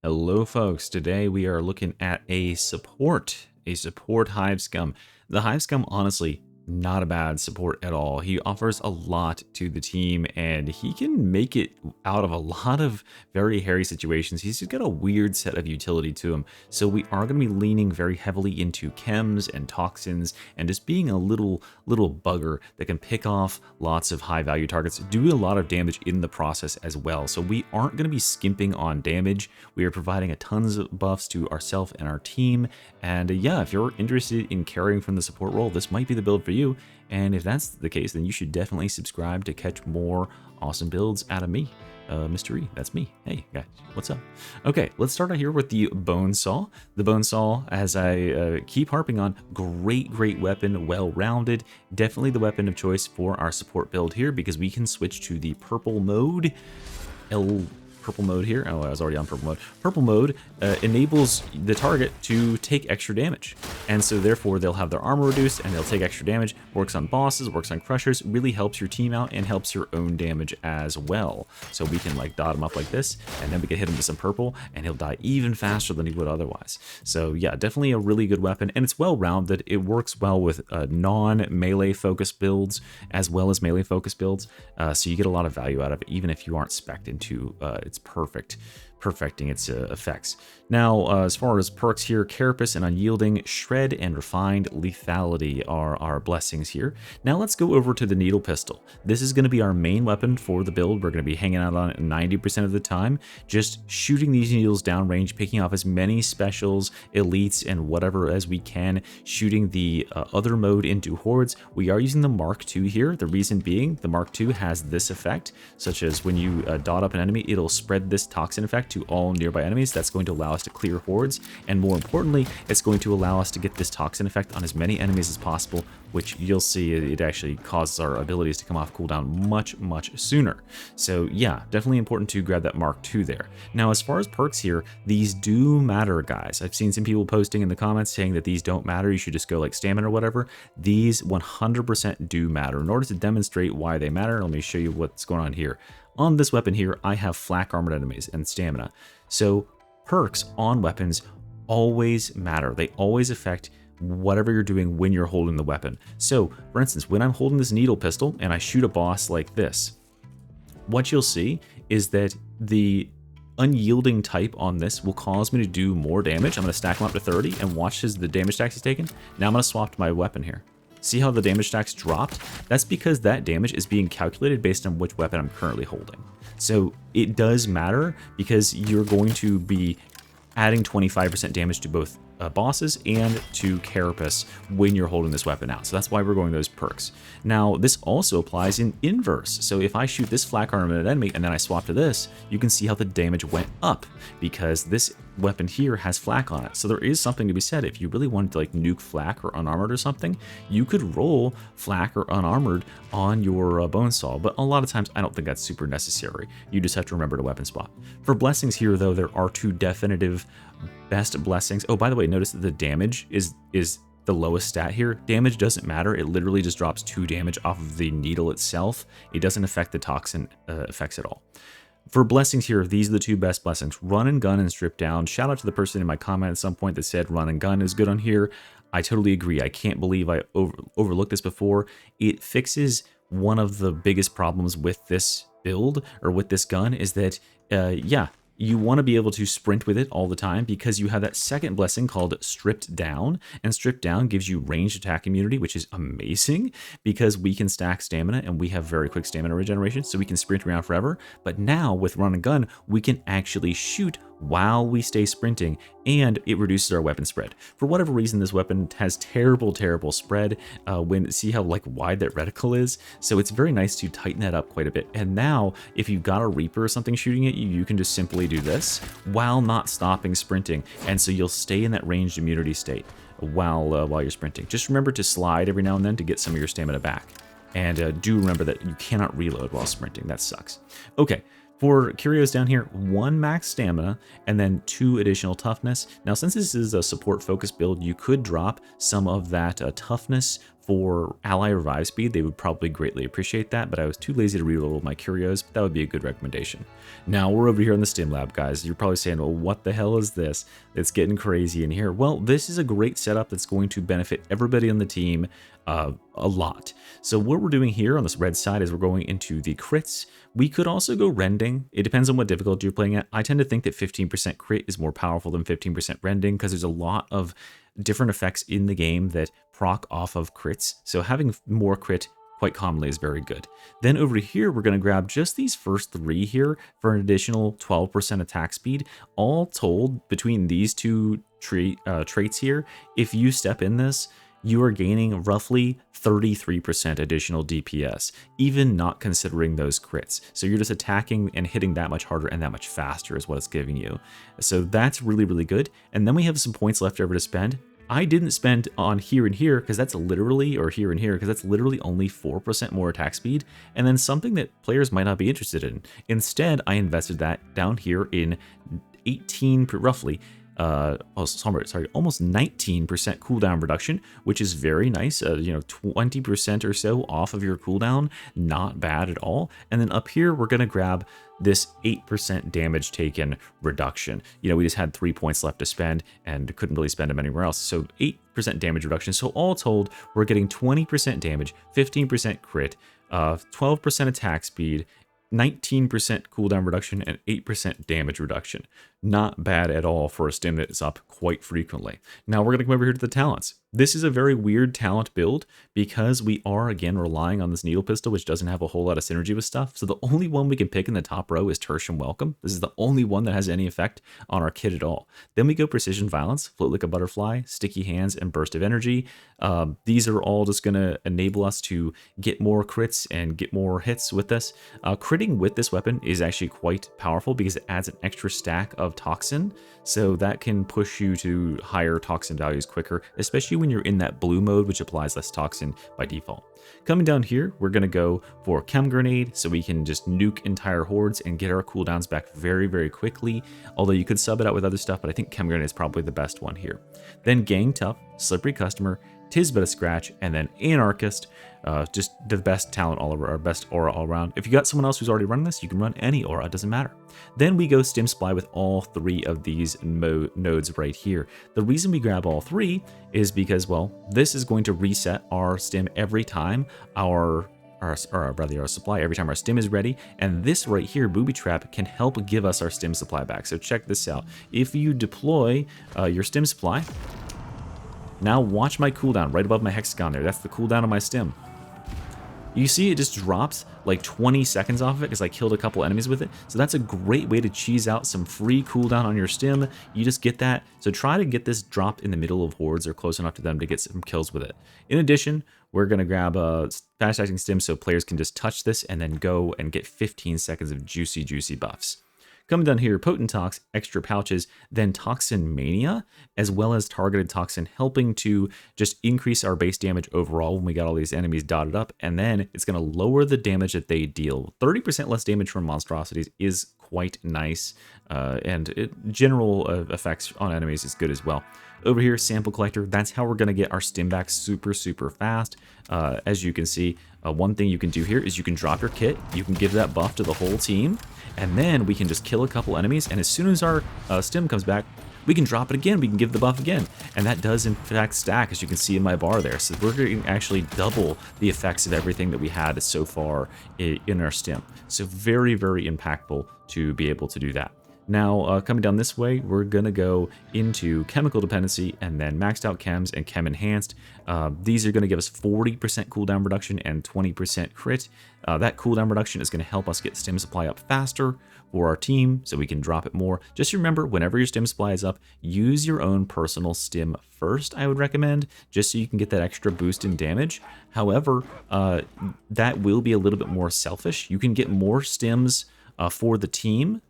Hello folks, today we are looking at a support Hive Scum. The Hive Scum, honestly, not a bad support at all. He offers a lot to the team and he can make it out of a lot of very hairy situations. He's just got a weird set of utility to him. So we are going to be leaning very heavily into chems and toxins and just being a little bugger that can pick off lots of high value targets, do a lot of damage in the process as well. So we aren't going to be skimping on damage. We are providing a tons of buffs to ourselves and our team. And yeah, if you're interested in carrying from the support role, this might be the build for you. And if that's the case, then you should definitely subscribe to catch more awesome builds out of me. Mr. E, that's me. Hey guys, what's up? Okay, let's start out here with the Bone Saw. The Bone Saw, as I keep harping on, great weapon, well-rounded. Definitely the weapon of choice for our support build here because we can switch to the purple mode. Purple mode here. Oh, I was already on purple mode. Purple mode enables the target to take extra damage. And so therefore they'll have their armor reduced and they'll take extra damage. Works on bosses, works on crushers, really helps your team out and helps your own damage as well. So we can like dot him up like this and then we can hit him with some purple and he'll die even faster than he would otherwise. So yeah, definitely a really good weapon and it's well rounded. It works well with non-melee focused builds as well as melee focused builds. So you get a lot of value out of it even if you aren't spec'd into its perfecting its effects. Now, as far as perks here, Carapace and Unyielding, Shred, and Refined Lethality are our blessings here. Now let's go over to the Needle Pistol. This is going to be our main weapon for the build. We're going to be hanging out on it 90% of the time, just shooting these needles downrange, picking off as many specials, elites, and whatever as we can, shooting the other mode into hordes. We are using the Mark II here. The reason being, the Mark II has this effect, such as when you dot up an enemy, it'll spread this toxin effect to all nearby enemies. That's going to allow us to clear hordes, and more importantly, it's going to allow us to get this toxin effect on as many enemies as possible, which you'll see it actually causes our abilities to come off cooldown much sooner. So yeah, definitely important to grab that Mark II there. Now, as far as perks here, these do matter, guys. I've seen some people posting in the comments saying that these don't matter, you should just go like stamina or whatever. These 100% do matter. In order to demonstrate why they matter, let me show you what's going on here. On this weapon here, I have flak armored enemies and stamina. So perks on weapons always matter. They always affect whatever you're doing when you're holding the weapon. So for instance, when I'm holding this needle pistol and I shoot a boss like this, what you'll see is that the unyielding type on this will cause me to do more damage. I'm going to stack them up to 30 and watch as the damage stacks is taken. Now I'm going to swap to my weapon here. See how the damage stacks dropped? That's because that damage is being calculated based on which weapon I'm currently holding. So it does matter because you're going to be adding 25% damage to both bosses and to Carapace when you're holding this weapon out. So that's why we're going those perks. Now, this also applies in inverse. So if I shoot this flak armored enemy and then I swap to this, you can see how the damage went up because this weapon here has flak on it. So there is something to be said. If you really wanted to like nuke flak or unarmored or something, you could roll flak or unarmored on your bone saw. But a lot of times I don't think that's super necessary. You just have to remember to weapon spot. For blessings here though, there are two definitive best blessings. Oh, by the way, notice that the damage is the lowest stat here. Damage doesn't matter. It literally just drops 2 damage off of the needle itself. It doesn't affect the toxin effects at all. For blessings here, these are the two best blessings. Run and Gun and Strip Down. Shout out to the person in my comment at some point that said Run and Gun is good on here. I totally agree. I can't believe I overlooked this before. It fixes one of the biggest problems with this build or with this gun is that, yeah, you want to be able to sprint with it all the time because you have that second blessing called Stripped Down, and Stripped Down gives you ranged attack immunity, which is amazing because we can stack stamina and we have very quick stamina regeneration, so we can sprint around forever. But now with Run and Gun, we can actually shoot while we stay sprinting, and it reduces our weapon spread. For whatever reason, this weapon has terrible spread see how like wide that reticle is, so it's very nice to tighten that up quite a bit. And now if you've got a Reaper or something shooting at you, you can just simply do this while not stopping sprinting, and so you'll stay in that ranged immunity state while you're sprinting. Just remember to slide every now and then to get some of your stamina back, and do remember that you cannot reload while sprinting. That sucks. Okay, for Curios down here, 1 max stamina and then 2 additional toughness. Now, since this is a support focused build, you could drop some of that toughness for ally revive speed, they would probably greatly appreciate that, but I was too lazy to reroll my Curios, but that would be a good recommendation. Now we're over here in the Stimm lab, guys. You're probably saying, well, what the hell is this? It's getting crazy in here. Well, this is a great setup that's going to benefit everybody on the team a lot. So what we're doing here on this red side is we're going into the crits. We could also go rending. It depends on what difficulty you're playing at. I tend to think that 15% crit is more powerful than 15% rending because there's a lot of different effects in the game that proc off of crits. So having more crit quite commonly is very good. Then over here, we're going to grab just these first 3 here for an additional 12% attack speed. All told, between these two traits here, if you step in this, you are gaining roughly 33% additional DPS, even not considering those crits. So you're just attacking and hitting that much harder and that much faster is what it's giving you. So that's really, really good. And then we have some points left over to spend. I didn't spend on here and here because that's literally, or here and here, because that's literally only 4% more attack speed, and then something that players might not be interested in. Instead, I invested that down here in 18, roughly, almost 19% cooldown reduction, which is very nice. 20% or so off of your cooldown, not bad at all. And then up here, we're gonna grab this 8% damage taken reduction. We just had 3 points left to spend and couldn't really spend them anywhere else. So 8% damage reduction. So all told, we're getting 20% damage, 15% crit, 12% attack speed, 19% cooldown reduction, and 8% damage reduction. Not bad at all for a Stimm that is up quite frequently. Now we're going to come over here to the talents. This is a very weird talent build because we are, again, relying on this needle pistol, which doesn't have a whole lot of synergy with stuff. So the only one we can pick in the top row is Tertium Welcome. This is the only one that has any effect on our kit at all. Then we go Precision Violence, Float Like a Butterfly, Sticky Hands, and Burst of Energy. These are all just going to enable us to get more crits and get more hits with this. Critting with this weapon is actually quite powerful because it adds an extra stack of Toxin, so that can push you to higher Toxin values quicker, especially when you're in that blue mode, which applies less Toxin by default. Coming down here, we're going to go for Chem Grenade, so we can just nuke entire hordes and get our cooldowns back very, very quickly, although you could sub it out with other stuff, but I think Chem Grenade is probably the best one here. Then Gang Tough, Slippery Customer, Tisbet a Scratch, and then Anarchist, just the best talent all over, our best aura all around. If you got someone else who's already running this, you can run any aura, it doesn't matter. Then we go Stimm Supply with all 3 of these nodes right here. The reason we grab all 3 is because, well, this is going to reset our Stimm every time our supply every time our Stimm is ready, and this right here, Booby Trap, can help give us our Stimm supply back. So check this out. If you deploy your Stimm supply, now watch my cooldown right above my hexagon there. That's the cooldown of my Stimm. You see it just drops like 20 seconds off of it because I killed a couple enemies with it. So that's a great way to cheese out some free cooldown on your Stimm. You just get that. So try to get this dropped in the middle of hordes or close enough to them to get some kills with it. In addition, we're going to grab a fast acting Stimm so players can just touch this and then go and get 15 seconds of juicy, juicy buffs. Coming down here, Potent Tox, Extra Pouches, then Toxin Mania, as well as Targeted Toxin, helping to just increase our base damage overall when we got all these enemies dotted up, and then it's going to lower the damage that they deal. 30% less damage from monstrosities is quite nice, and general effects on enemies is good as well. Over here, Sample Collector, that's how we're going to get our Stimm back super, super fast. As you can see, one thing you can do here is you can drop your kit, you can give that buff to the whole team, and then we can just kill a couple enemies, and as soon as our Stimm comes back, we can drop it again, we can give the buff again, and that does in fact stack, as you can see in my bar there. So we're getting actually double the effects of everything that we had so far in our Stimm. So very, very impactful to be able to do that. Now, coming down this way, we're going to go into Chemical Dependency and then Maxed Out Chems and Chem Enhanced. These are going to give us 40% cooldown reduction and 20% crit. That cooldown reduction is going to help us get Stimm supply up faster for our team so we can drop it more. Just remember, whenever your Stimm supply is up, use your own personal Stimm first, I would recommend, just so you can get that extra boost in damage. However, that will be a little bit more selfish. You can get more Stimms for the team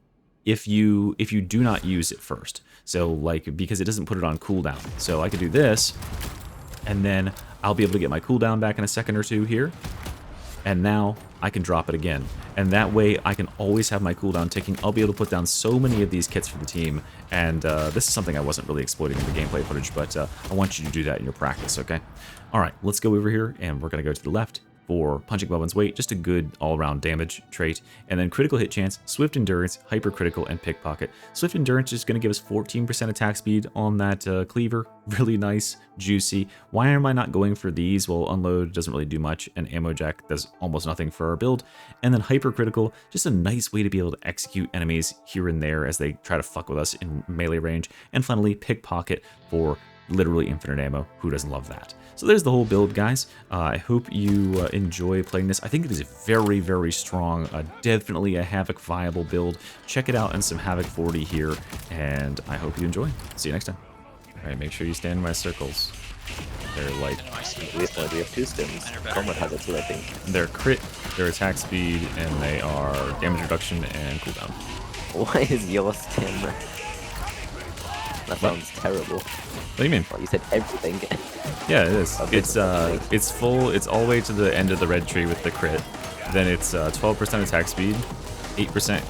if you do not use it first. So like, because it doesn't put it on cooldown. So I could do this, and then I'll be able to get my cooldown back in a second or two here. And now I can drop it again. And that way I can always have my cooldown ticking. I'll be able to put down so many of these kits for the team. And this is something I wasn't really exploiting in the gameplay footage, but I want you to do that in your practice, okay? All right, let's go over here, and we're going to go to the left for punching above one's weight, just a good all-around damage trait, and then critical hit chance, swift endurance, hypercritical, and pickpocket. Swift endurance is going to give us 14% attack speed on that cleaver, really nice, juicy. Why am I not going for these? Well, unload doesn't really do much, and ammo jack does almost nothing for our build, and then hypercritical, just a nice way to be able to execute enemies here and there as they try to fuck with us in melee range, and finally pickpocket for literally infinite ammo. Who doesn't love that? So there's the whole build, guys. I hope you enjoy playing this. I think it is very, very strong. Definitely a Havoc viable build. Check it out in some Havoc 40 here, and I hope you enjoy. See you next time. All right, make sure you stand in my circles. They're like... We have 2 Stimms. Combat has it too, I think. They're crit, their attack speed, and they are damage reduction and cooldown. Why is your Stimm? That sounds terrible. What do you mean? Well, you said everything. Yeah, it is. It's full. It's all the way to the end of the red tree with the crit. Then it's 12% attack speed, 8%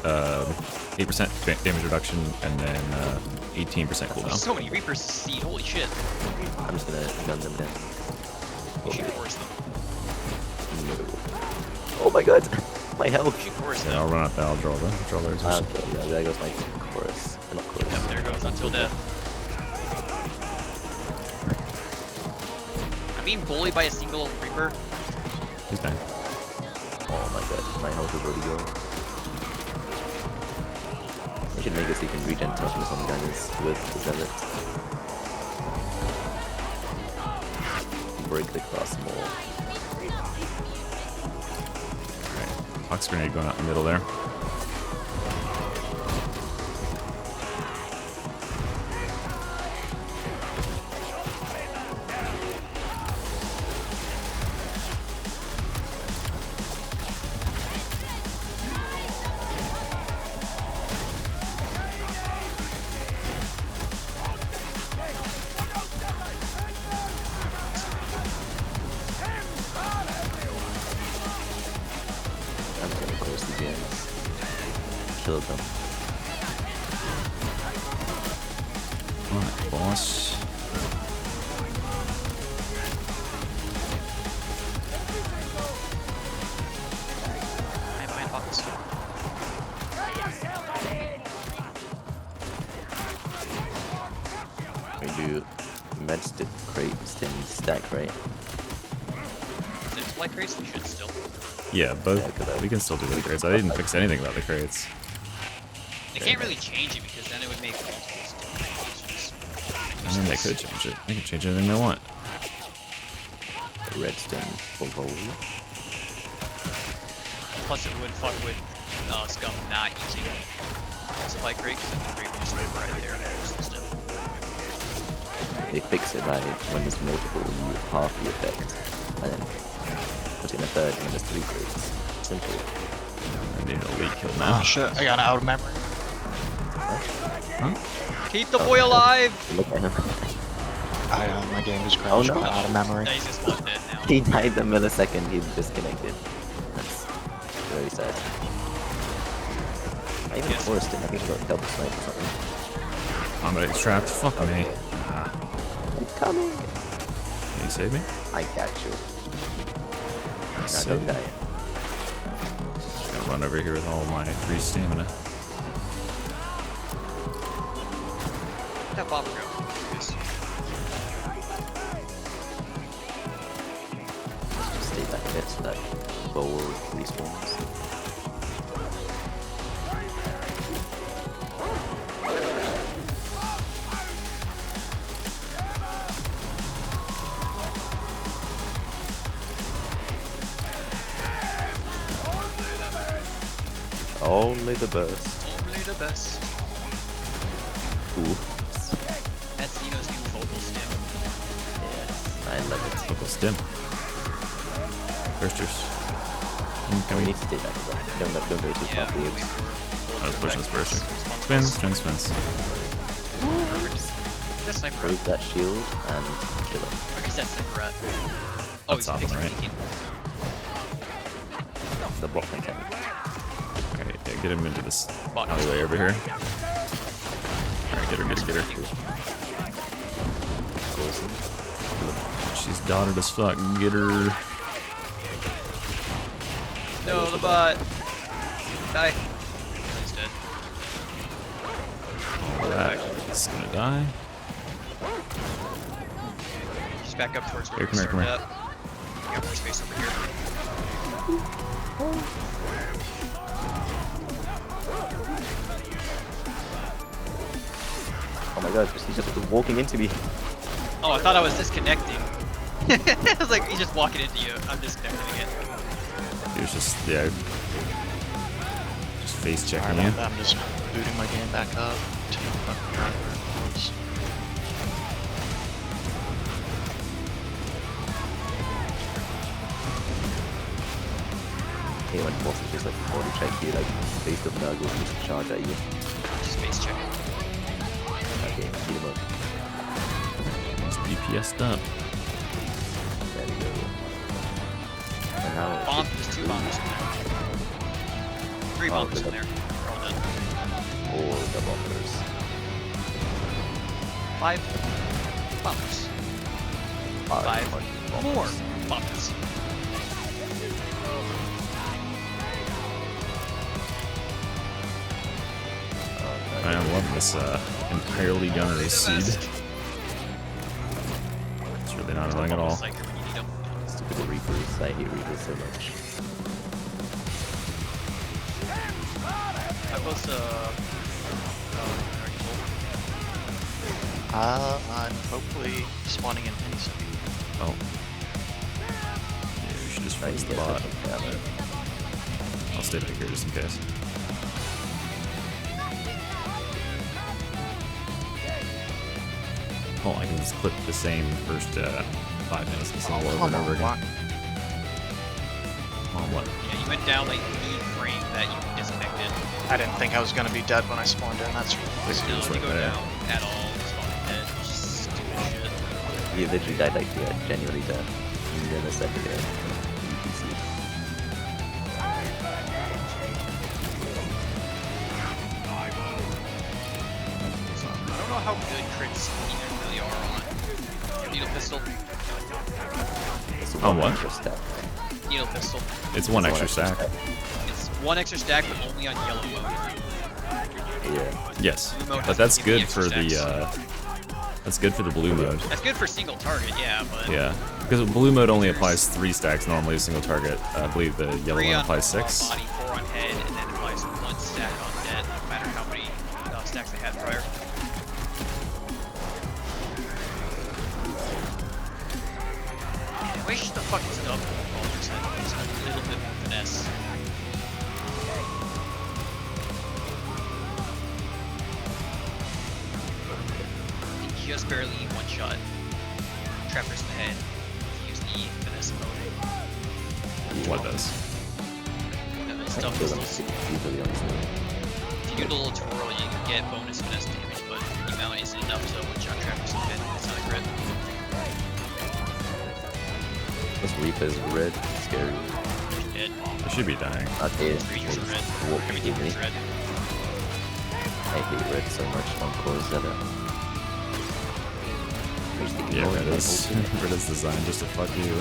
8% damage reduction, and then 18% cooldown. So many Reapers to see. Holy shit! I'm just gonna gun them down. You should force them. No. Oh my god, my health. You should force Yeah, them. I'll run out there. I'll draw them. Draw theirs. Okay, yeah, there goes my chorus. Not chorus. Yep, there goes until death. I'm being bullied by a single Reaper. He's dying. Oh my god, my health is already going. I should make it so you can regen toughness on guns with the zealot. Break the class more. Alright, Fox grenade going out in the middle there. I'm gonna close the gens. Kill them. Alright, boss. I have my box. We do med crate stim stack, right? Is it flight race? We should still. Yeah, both. We can still do the crates. I didn't fix anything about the crates. They can't really change it because then it would make I mean, they could change it. They can change anything they want. Red stim for gold. Plus it would fuck with Scum not using supply crate because then the Reaper just right there and force the Stimm. They fix it by when there's multiple, you half the effect, and then put in a third when there's 3 crates. Simple. I need an elite kill now. Oh shit, I got out of memory. Huh? Keep the boy alive! Look at him. My game just Oh, crashed no. out of memory. No, he's just one dead now. He died the millisecond he disconnected. That's very sad. I even forced him. I think he got double snipe or something. Somebody's trapped. Fuck me. Ah, I'm coming! can you save me? I got you. Now So, don't die. just gonna run over here with all my free stamina. That bomb go. Yes. Let's just stay back a bit so that bowl respawns. Only the best. Only the best. Ooh. That's Zeno's new vocal Stimm. Yes, I love it. Local stim. Bursters. We need to stay back a bit. Don't go too far, Yeah, we please. I was pushing this burster. Spins, spins, spins. That's sniper. Break that shield and kill him. I guess that's sniper rat. Oh, That's he's awesome, fixing right? it. the block mechanic. Alright, yeah, get him into this Bot. alleyway over here. Alright, get her. Awesome. She's dotted as fuck. Get her. No, the bot. Die. He's dead. Alright, it's gonna die. Just back up towards where Here, we come started here. up. We got more space over here. Oh my god, he's just walking into me. Oh, I thought I was disconnecting. I was like, he's just walking into you. I'm disconnecting again. He was just, yeah. Just face checking Alright, you. I'm just booting my game back up to fucking drivers. Hey, when boss is just like body check you, like face the nuggle and just charge at you. Just space check. Okay, beat him up. He's DPS'd up. There we go. And now Bomb. There's 2 bombers in there. 3 bombers in there. They're all done. all the bombers. 5 bombers. 5 more bombers. I am loving this entirely gunnery seed. It's really not annoying at all. Psyker when you need 'em. Stupid Reapers. I hate Reapers so much. I was I'm hopefully spawning in any second. Oh. Yeah, we should just freeze the bot. I'll stay back here just in case. Oh, I can just clip the same first 5 minutes of the symbol over and over again. On what? Yeah, you went down like the frame that you disconnected. I didn't think I was gonna be dead when I spawned in. That's No, It's you right go there. down at all, spawning dead. Just stupid shit. You literally died like, yeah, genuinely dead. And then a second there. UPC. I don't know how good crits even really are on needle pistol. On what? Just that. Needle pistol. It's one extra stack. It's 1 extra stack, but only on yellow mode. Yeah. Yes, Blue mode but has that's to give me good for extra the stacks. that's good for the blue mode. That's good for single target, yeah, but Yeah, because blue mode only applies 3 stacks normally to single target. I believe the yellow 3 one on applies 6. body, 4 on head, and then applies 1 stack on dead, no matter how many stacks they had prior. Wait, shut the fucking stuff. Just a little bit more finesse. You just barely one-shot trappers in the head. Use the finesse mode. What does? Stuff Kill is them easily, honestly. if you do the little twirl, you can get bonus finesse damage, but the amount isn't enough to one-shot trappers in the head. It's not a crit. This Reaper's red. Scary. Dead. It should be dying. Okay. Creatures are red. Walk Everything through me. is red. I hate red so much on Core Zeta. Yeah, red is red is designed just to fuck you.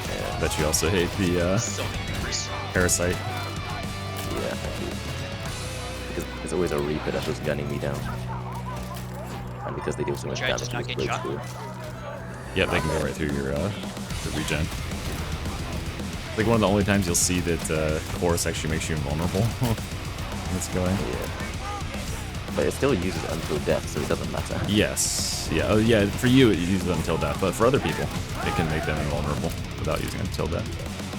Yeah, Bet you also hate the So many creepers. parasite. yeah, I do. Because there's always a Reaper that's just gunning me down. And because they deal so much Try to damage just not with get blade shot. spear. Yep, they can go right through your the regen. Like one of the only times you'll see that chorus actually makes you invulnerable. It's going. Yeah. But it still uses until death, so it doesn't matter. Yes. Yeah. Oh, yeah. For you, it uses until death, but for other people, it can make them invulnerable without using until death.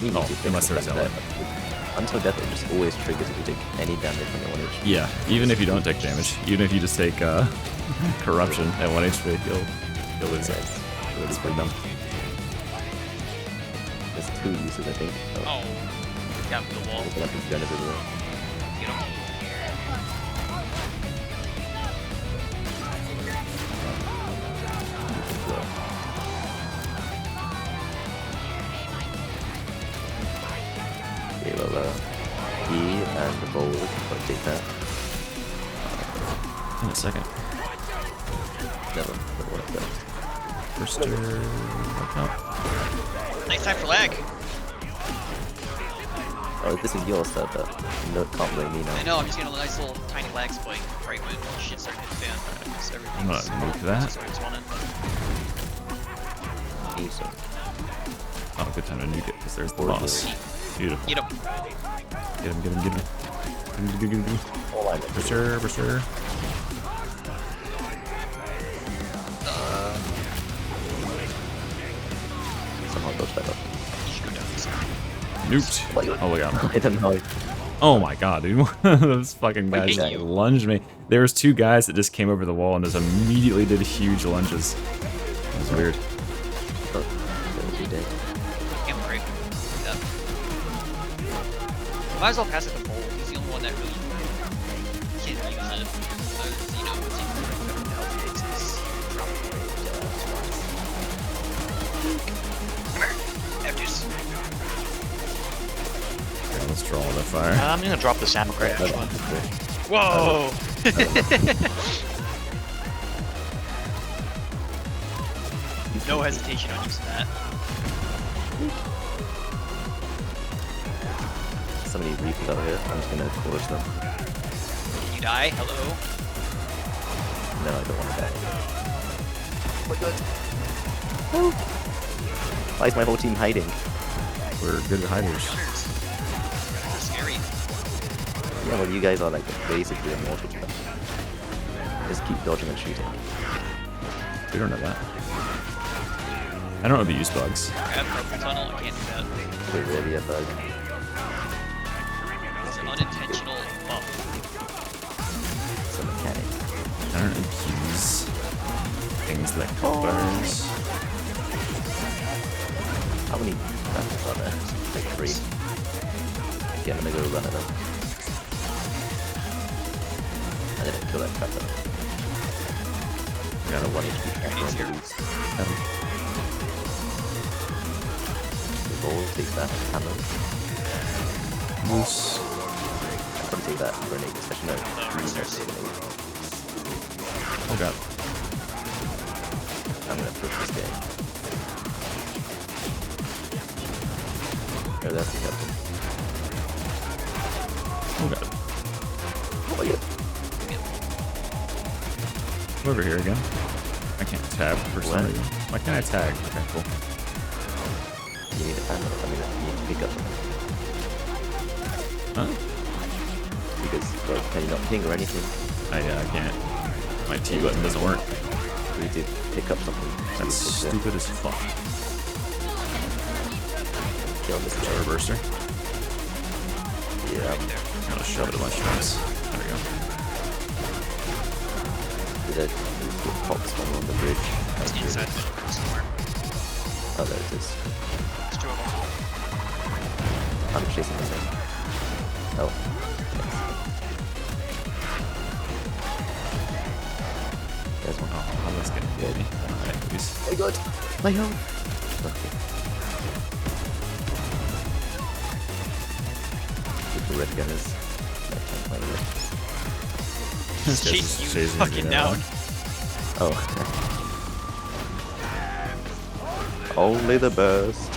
Even Oh, if you fix unless it there's like element. that, until death, it just always triggers if you take any damage from your 1 HP. Yeah. Even if you don't take damage, even if you just take corruption at 1 HP, you'll lose it. It's pretty dumb. There's 2 uses, I think. Oh. Got the wall. Open up his gun everywhere. Get him. forward, but take that. In a second. Never worked out. First watch out. Nice time for lag. Oh, this is your stuff, but no, can't blame me now. I know, I'm just getting a nice little tiny lag spike right when shit started to fan. So I'm gonna move that. Decent. Oh, good time to nuke it because there's the Or boss. Beautiful. Get him. Get him, get him, get him. Get him. All I know. For sure, for sure. Somehow dodge that up. You should go down this side. Nuked. Oh my god. Oh my god. I don't know. Oh my god, dude. Those fucking guys hate you. lunged me. There was 2 guys that just came over the wall and just immediately did huge lunges. It was weird. Oh, that would be dead. Damn great. Yeah. Might as well pass it to Bolt. He's the only one that really can't use it. Because, you know, it's even better to help his Come here. Have juice. Okay, let's draw the fire. I'm gonna drop the Samurai actually. Whoa! No hesitation on using that. So many reapers out here. I'm just gonna chorus them. Can you die? Hello? No, I don't want to die. Oh my god. Why is my whole team hiding? We're good hiders. Hunters. So scary. Yeah, well, you guys are like basically immortal. Just keep dodging and shooting. We don't know that. I don't abuse bugs. Grab purple tunnel, I can't do that. Wait, really a bug? It's an unintentional buff. It's a mechanic. I don't abuse things that cause bugs. How many battles are there? Like 3. Yeah, I'm gonna go run it up. I didn't kill that crap though. Got Got a it. 1 HP trap on the loot. Got him. The ball, take that, hammer. Moose. I'll probably take that grenade, especially no. Research. Oh god. I'm gonna push this game. Oh, that's the captain. Oh god. Oh my god. Over here again. I can't tab for some What? reason. Why can't I tag? Okay, cool. You need a hammer. I mean, you need to pick up something. Huh? Because, well, can you not ping or anything? I can't. My T button doesn't work. You need to pick up something. That's useful to stupid as fuck. kill this guy. Shower burster. Yeah. I'm gonna shove it in my shorts. There we go. Did it pop spawn on the bridge? It's That's inside weird. the somewhere. Oh, there it is. There's 2 of them. I'm chasing this thing. Oh. Yes. There's one. Oh, I'm just gonna kill me. Alright, please. Oh my god! My health! Okay. The red gunners. I can't find it. This guy's Chase just you chasing me fucking down. Oh. Only the best.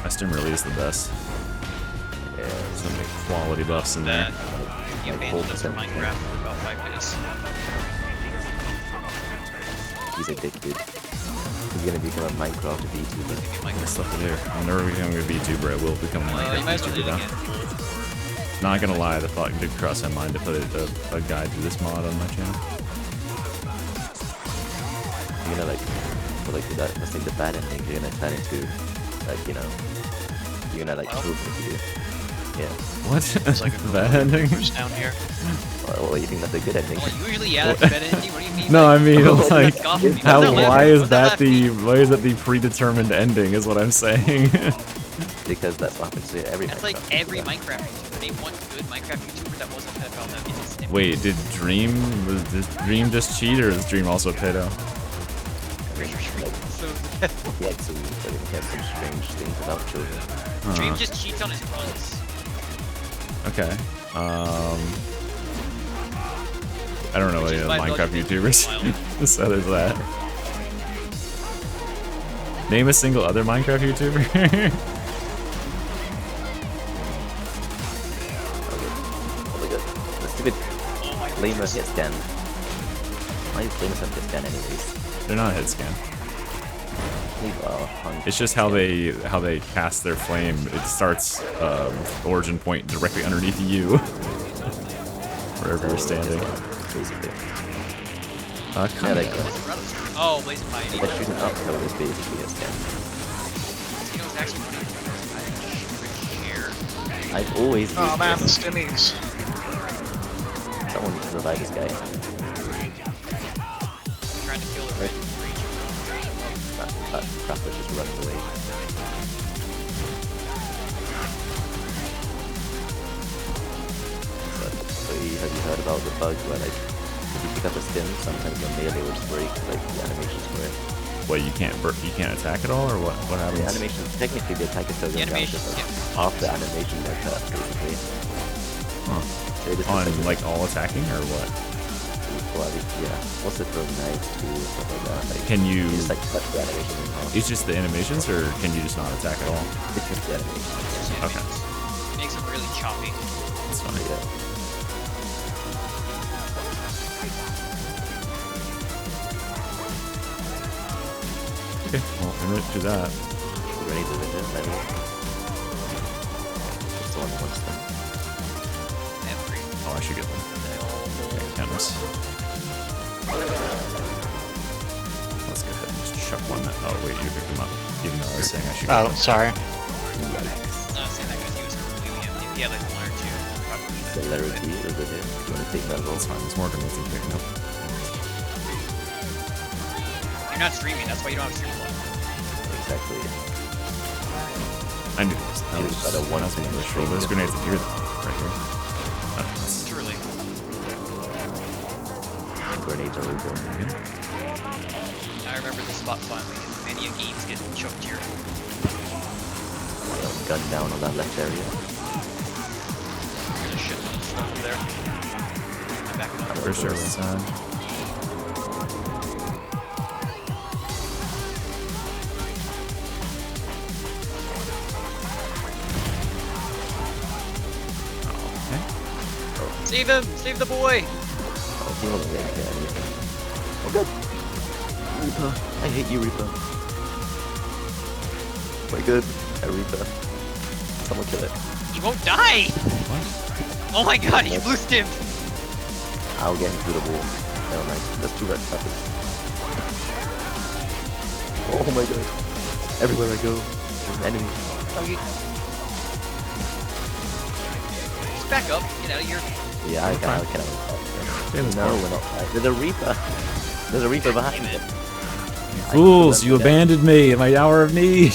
My Stimm really is the best. Yeah. Some big quality buffs in there. That you Like abandoned us for 4% Minecraft for about 5 minutes. He's addicted. He's gonna become a Minecraft VTuber. Maybe What Minecraft. stuff to do? I'm never becoming a VTuber. I will become a You Minecraft might as well do VTuber it though. again. Not gonna lie, the thought did cross my mind to put a guide to this mod on my channel. You're gonna like, well, like that. Let's say the bad ending. You're gonna turn into, like, you know, you're gonna like Well. kill them if you do. Yeah. What? There's like a Bad ending? Who's down here? Well, you think that's a good ending? Well, usually, yeah, that's a bad ending. What do you mean? No, I mean Oh, like, that's gotham. how? What's that Why laugh? is What's that laugh the? mean? Why is that the predetermined ending? Is what I'm saying. Because that's what happens to every. That's like Minecraft every YouTuber. Minecraft YouTuber. Name one good Minecraft YouTuber that wasn't pedophile that didn't snip. Wait, did Dream just cheat, or is Dream also pedo? So, He had some, I think he had some strange things about children. Dream Huh. just cheats on his runs. Okay. I don't know Which any is of the why Minecraft Belgium YouTubers. So there's that. Name a single other Minecraft YouTuber. Oh my god. The stupid Oh my flamer goodness. hit scan. Why is flamers have hit scan anyways? They're not a hit scan. Leave It's just how they cast their flame. It starts origin point directly underneath you, wherever you're standing. Basically. Kind Yeah, of. like, Oh, Blazing Pioneer. that shooting uphill is basically a scan. You know, it's actually running here. I've always Oh used man, the this. stimmies. Someone needs to revive this guy. Trying to kill the red creature. Crafter just runs away. So have you heard about the bug where like if you pick up a stim, sometimes your melee will just break like the animations for it. What, you can't attack at all, or what? What happens? The animation, technically the attack is still The going down, animation, just like yeah. half the animation like that, basically. Huh. So it is On just like all attacking or what? yeah. Also throw knives too, stuff like that. Like, Can you? just like cut the animation in half. It's just the animations, or can you just not attack at all? It's just the animation. Okay, Makes it really choppy. that's fine. Yeah. Okay, well, I'm gonna do that. Ready to win it, ready. Just the one that wants them. Every Oh, I should get them. Okay, counts. Let's go ahead and just chuck one. Oh wait, you picked them up. Even though I was saying I should. Oh, sorry. not saying that because he was completely empty. If he had like one or two, probably. Celerity over here. You want to take that That's roll? fine. There's more grenades than picking up. You're not streaming, that's why you don't have stream log. Exactly. I knew this. That was Got a one that's second really stream. There's grenades in here, though. Right here. Oh, that's Truly. Grenades are over. good. I remember this spot finally. Many a games get choked here. Gun down on that left area. There's a shit ton of stuff over there. I'm backing up. For sure, it's okay. Save him! Save the boy! Oh, he wasn't gonna get anything. Oh god! Reaper! I hate you, Reaper. We're good. Reaper. Someone kill it. He won't die! What? Oh my god, he blue stimmed! I'll get him through the wall. Never mind. There's two red stuffers. Oh my god. Everywhere I go, there's an enemy. Oh, you... Just back up, get out of here. Yeah, I can. Yeah, there's No, more. we're not. There's a Reaper. There's a Reaper behind Damn me. it. Fools, you Yeah. abandoned me in my hour of need.